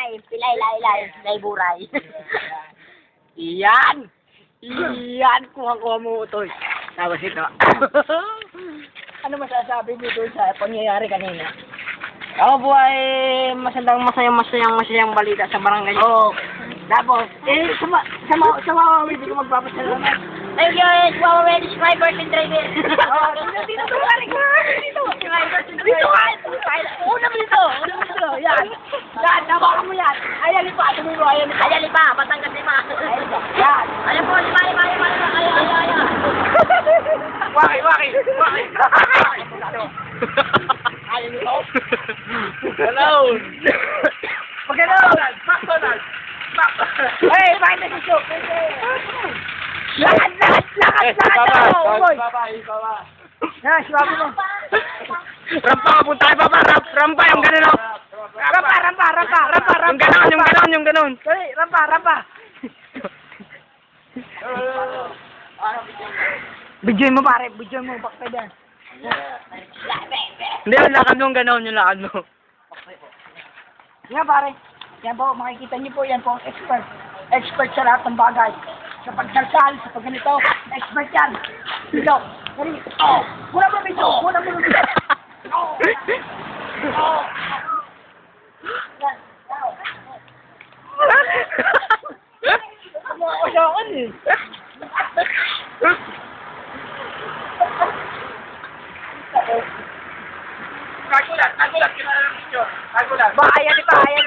Pilay, buray. Iyan! Iyan! Kuha-kuha mo ito. Tapos ito. Ano masasabi niyo doon sa pangyayari kanina? Ako po ay masayang balita sa barangay. Oo. Tapos, sa mga hindi ko magpapasalamat. Thank you, Huawei subscriber and driver. Dito ka! Una mo dito! Yan! Yan, nabakan mo yan! Ayan lipa, tumulo mo, ayan lipa. Ayan lipa, Batangas lipa. Yan! Ayan po, lipa. Ayan. Waki! Ayan nito. Hello! Pag-hello! McDonald's! Hey, find the show! Lahat! Baba! Yan, sabi mo. Rampa, punta kayo baba. Rampa, yung ganun. Rampa. Yung ganun. Sorry, rampa. Bidyoin mo pare, bakit yan. Hindi, yung lakad mo, yung lakad mo. Yan pare, yan po, makikita niyo po, yan po ang expert. Expert sa lahat ng bagay. Sa pagsalsal, sa pagganito, expert yan. Dito, sorry. Muna mo bito. Mga kasyakan eh. Kagulat, kilala ng picture. Kagulat. Ba, ayan